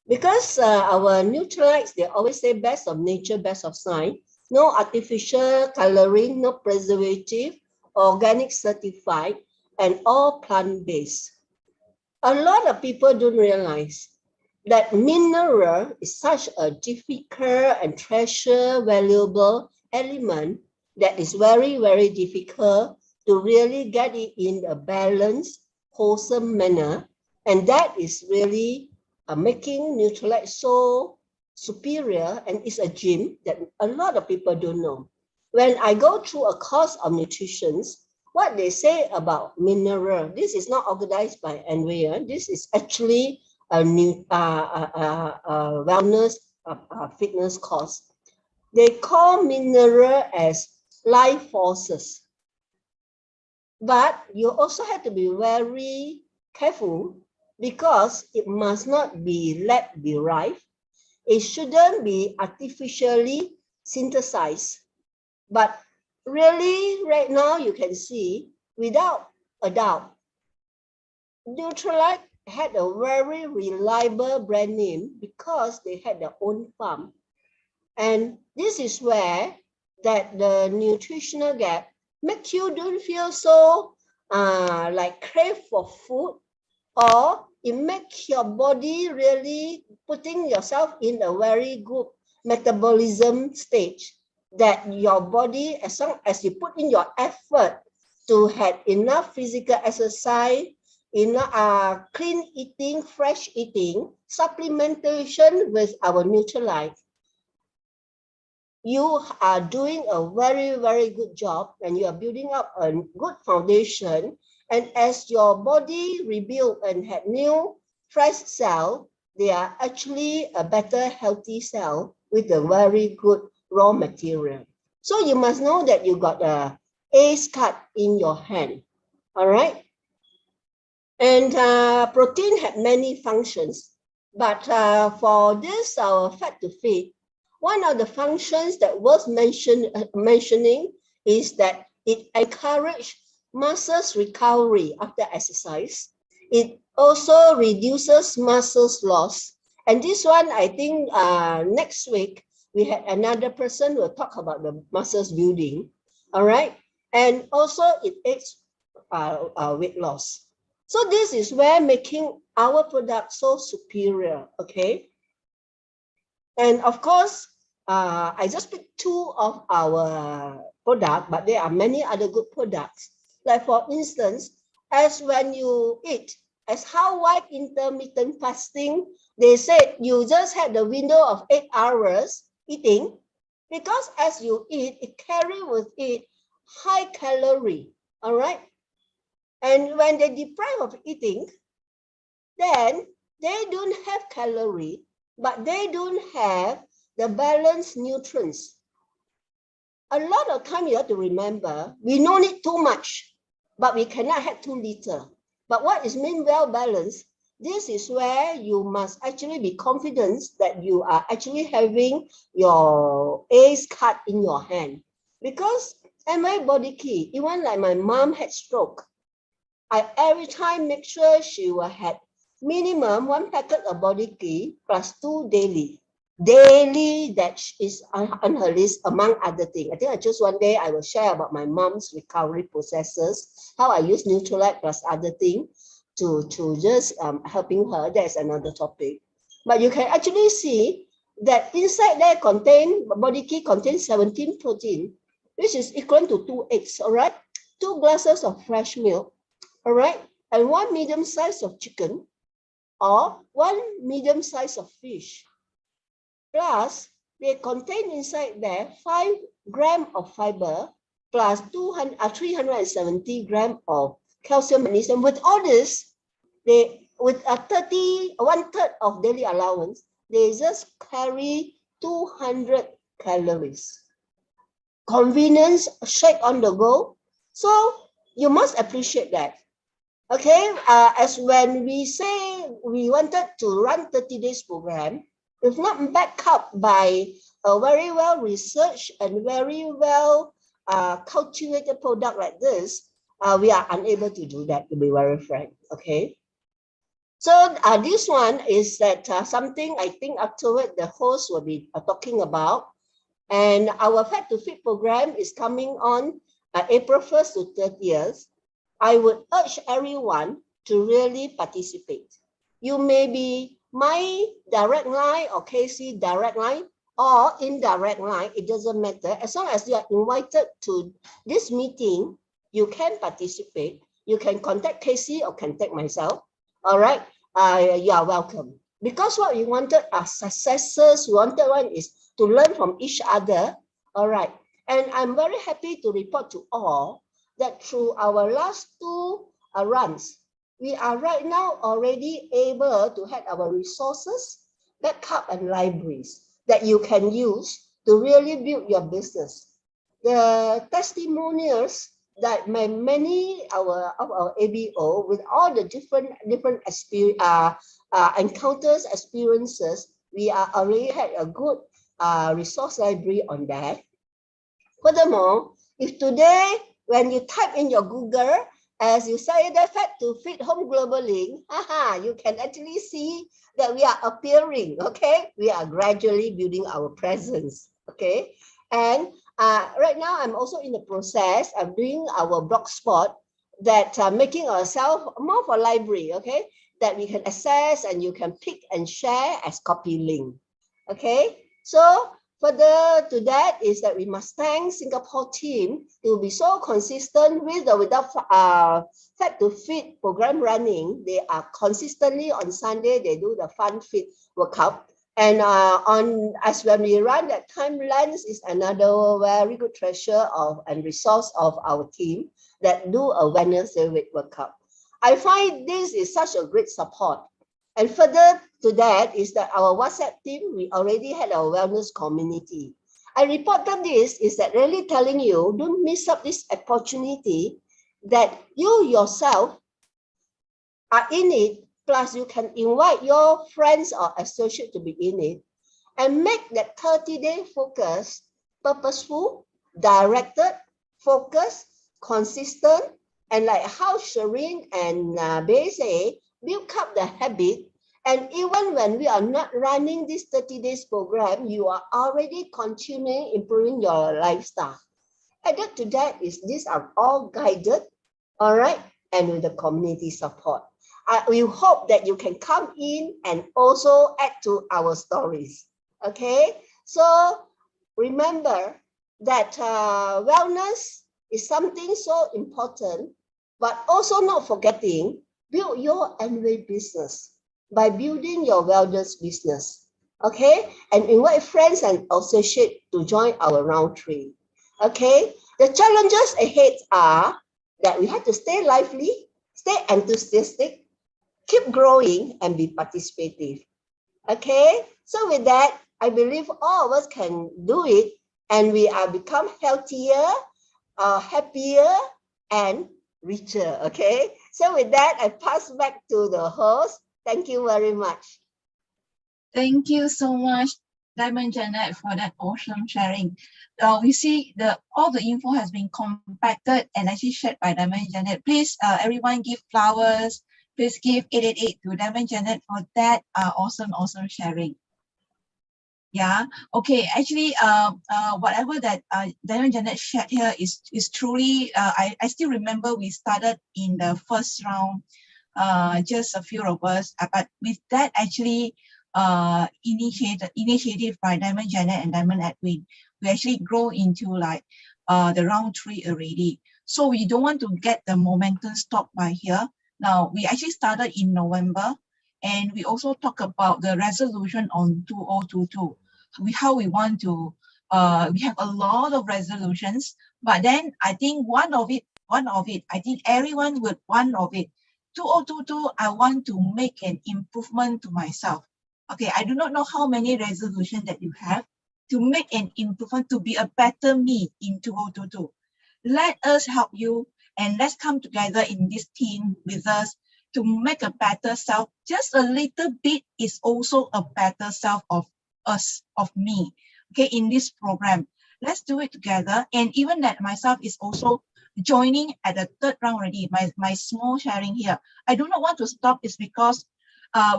Because our Neutralites, they always say best of nature, best of science, no artificial coloring, no preservative, organic certified, and all plant-based. A lot of people don't realize that mineral is such a difficult and treasure valuable element that is very, very difficult to really get it in a balanced, wholesome manner. And that is really making Neutralite so superior, and it's a gem that a lot of people don't know. When I go through a course of nutrition, what they say about mineral, this is not organized by Enway. This is actually a new wellness fitness course. They call mineral as life forces. But you also have to be very careful because it must not be lab derived. It shouldn't be artificially synthesized. But really, right now, you can see, without a doubt, Neutralite had a very reliable brand name because they had their own farm. And this is where that the nutritional gap makes you don't feel so like crave for food, or it makes your body really putting yourself in a very good metabolism stage, that your body, as long as you put in your effort to have enough physical exercise, clean eating, fresh eating, supplementation with our Neutralite, you are doing a very, very good job and you are building up a good foundation. And as your body rebuild and have new fresh cell, they are actually a better healthy cell with a very good raw material. So you must know that you got a ace card in your hand. All right. And protein had many functions, but for this, our fat to fit, one of the functions that was mentioning is that it encourages muscles recovery after exercise. It also reduces muscles loss. And this one, I think next week, we had another person who will talk about the muscles building. All right. And also it aids weight loss. So this is where making our product so superior, okay? And of course, I just picked two of our product, but there are many other good products. Like for instance, as when you eat, as how wide intermittent fasting, they said you just had the window of 8 hours eating, because as you eat, it carry with it high calorie, all right? And when they deprive of eating, then they don't have calorie, but they don't have the balanced nutrients. A lot of time you have to remember, we don't need too much, but we cannot have too little. But what is mean well balanced? This is where you must actually be confident that you are actually having your ACE card in your hand. Because MI body key, even like my mom had stroke, I every time make sure she will have minimum 1 packet of body key plus 2 daily. Daily that is on her list, among other things. I think I just one day I will share about my mom's recovery processes, how I use Neutralite plus other things to just helping her. That's another topic. But you can actually see that inside there body key contains 17 protein, which is equal to 2 eggs, all right? 2 glasses of fresh milk, all right? And 1 medium size of chicken or 1 medium size of fish. Plus, they contain inside there 5 grams of fiber plus 370 grams of calcium, magnesium. With all this, they with a 1/3 of daily allowance, they just carry 200 calories. Convenience, shake on the go. So you must appreciate that. Okay, as when we say we wanted to run 30 days program, if not backed up by a very well researched and very well cultivated product like this, we are unable to do that, to be very frank. Okay. So this one is that something I think afterward the host will be talking about. And our Fat to Fit program is coming on April 1st to 30th. I would urge everyone to really participate. You may be my direct line or KC direct line or indirect line, it doesn't matter. As long as you are invited to this meeting, you can participate. You can contact KC or contact myself. All right, you are welcome. Because what we wanted are successors, we wanted one is to learn from each other. All right, and I'm very happy to report to all that through our last 2 runs, we are right now already able to have our resources, backup and libraries that you can use to really build your business. The testimonials that many of our ABO with all the different encounters, experiences, we are already had a good resource library on that. Furthermore, if today when you type in your Google, as you say the Fat to Fit Home Global Link, you can actually see that we are appearing, okay? We are gradually building our presence, okay? And right now, I'm also in the process of doing our blog spot that making ourselves more of a library, okay? That we can access and you can pick and share as copy link, okay? So further to that is that we must thank Singapore team to be so consistent with or without Fat to Fit program running. They are consistently on Sunday, they do the Fun Fit workout. And as when we run that timelines is another very good treasure and resource of our team that do a Wednesday workout. I find this is such a great support. And further to that is that our WhatsApp team, we already had our wellness community. I reported this is that really telling you, don't miss up this opportunity that you yourself are in it, plus you can invite your friends or associates to be in it and make that 30-day focus purposeful, directed, focused, consistent, and like how Serene and Beii say, build up the habit. And even when we are not running this 30 days program, you are already continuing improving your lifestyle. Added to that is these are all guided, all right, and with the community support. We hope that you can come in and also add to our stories, okay? So remember that wellness is something so important, but also not forgetting, build your Amway business by building your wellness business, okay? And invite friends and associates to join our round 3, okay? The challenges ahead are that we have to stay lively, stay enthusiastic, keep growing, and be participative, okay? So with that, I believe all of us can do it, and we are become healthier, happier, and richer, okay? So with that, I pass back to the host Thank you very much. Thank you so much, Diamond Janet, for that awesome sharing. We see all the info has been compacted and actually shared by Diamond Janet. Please, everyone give flowers. Please give 888 to Diamond Janet for that awesome sharing. Yeah. Okay. Actually, whatever that Diamond Janet shared here is truly. I still remember we started in the first round, just a few of us. But with that, actually, initiative by Diamond Janet and Diamond Edwin, we actually grow into like the round 3 already. So we don't want to get the momentum stopped by here. Now we actually started in November, and we also talk about the resolution on 2022. How we want to. We have a lot of resolutions, but then I think one of it. I think everyone would one of it. 2022, I want to make an improvement to myself. Okay, I do not know how many resolutions that you have to make an improvement to be a better me in 2022. Let us help you, and let's come together in this team with us to make a better self. Just a little bit is also a better self of us, of me. Okay, in this program, let's do it together. And even that myself is also joining at the 3rd round already. My small sharing here. I do not want to stop. Is because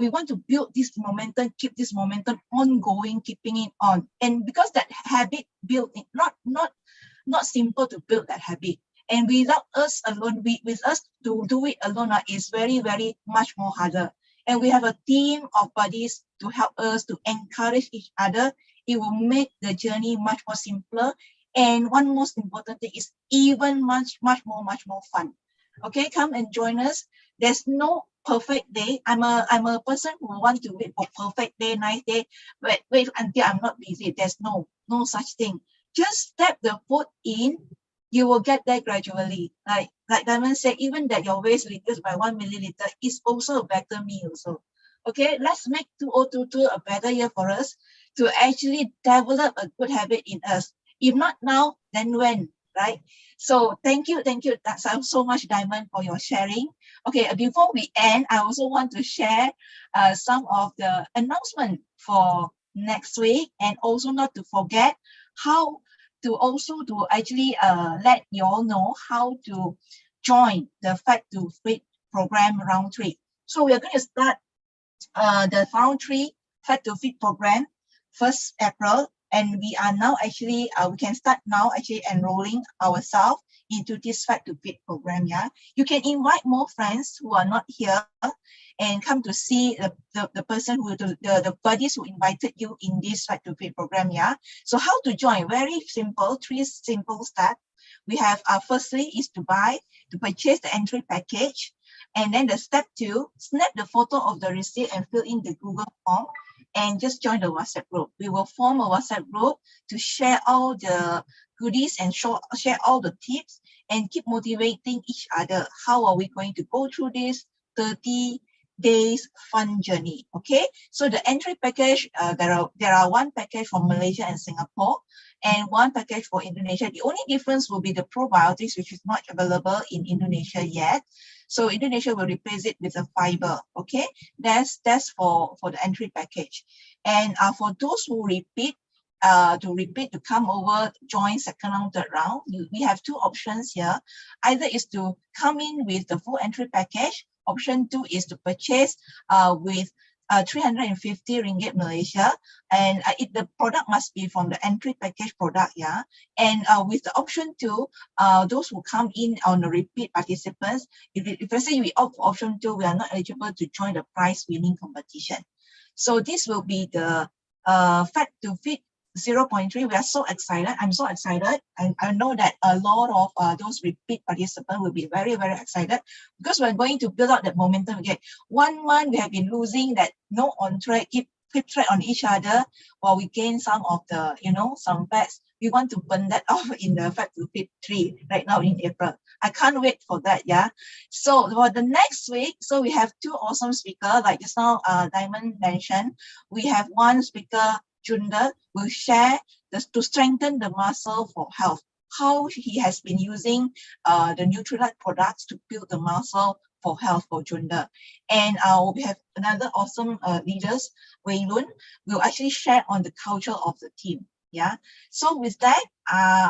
we want to build this momentum, keep this momentum ongoing, keeping it on. And because that habit built, not simple to build that habit. And without us alone, with us to do it alone is very, very much more harder. And we have a team of buddies to help us, to encourage each other. It will make the journey much more simpler. And one most important thing is even much more fun. Okay, come and join us. There's no perfect day. I'm a person who want to wait for perfect day, nice day. Wait until I'm not busy. There's no such thing. Just step the foot in. You will get there gradually. Like Diamond said, even that your waist reduced by 1 milliliter is also a better me also. Okay, let's make 2022 a better year for us to actually develop a good habit in us. If not now, then when, right? So thank you so much, Diamond, for your sharing. Okay, before we end, I also want to share some of the announcement for next week, and also not to forget how to also to actually let you all know how to join the Fat to Fit program round 3. So we are going to start the round 3 Fat to Fit program 1st April, and we are now actually we can start now actually enrolling ourselves into this Fat to Fit program. Yeah, you can invite more friends who are not here and come to see the person who the buddies who invited you in this Fat to Fit program. Yeah, so how to join? Very simple, 3 simple steps. We have firstly is to purchase the entry package, and then the step 2, snap the photo of the receipt and fill in the Google form, and just join the WhatsApp group. We will form a WhatsApp group to share all the goodies and share all the tips and keep motivating each other. How are we going to go through this 30 days fun journey? Okay, so the entry package, there are 1 package for Malaysia and Singapore, and 1 package for Indonesia. The only difference will be the probiotics, which is not available in Indonesia yet. So Indonesia will replace it with a fiber. Okay, that's for the entry package. And for those who repeat, to come over, join 2nd round, 3rd round, we have 2 options here. Either is to come in with the full entry package. Option 2 is to purchase with 350 ringgit Malaysia, and the product must be from the entry package product. Yeah, and with the option 2, those who come in on the repeat participants, if let's say we opt for option 2, we are not eligible to join the prize winning competition. So this will be the Fat to Fit 0.3. We are so excited. I'm so excited. I know that a lot of those repeat participants will be very, very excited, because we're going to build out that momentum again. 1 month we have been losing that, no on track, keep track on each other, while we gain some of the, some fats. We want to burn that off in the Fat to Fit 3 right now in April. I can't wait for that. Yeah. So for the next week, so we have 2 awesome speakers, like just now Diamond mentioned. We have 1 speaker, Junda, will share to strengthen the muscle for health, how he has been using the Nutrilite products to build the muscle for health for gender. And we have another awesome leaders, Wei Lun, will actually share on the culture of the team. Yeah. So with that,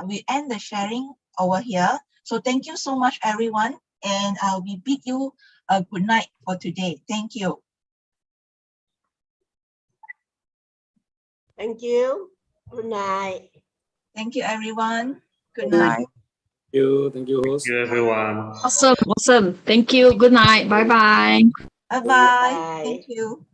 we end the sharing over here. So thank you so much, everyone. And we bid you a good night for today. Thank you. Thank you. Good night. Thank you, everyone. Good Good night. night. Thank you, host. Thank you, everyone. Awesome. Thank you. Good night. Bye bye. Bye-bye. Bye. Thank you.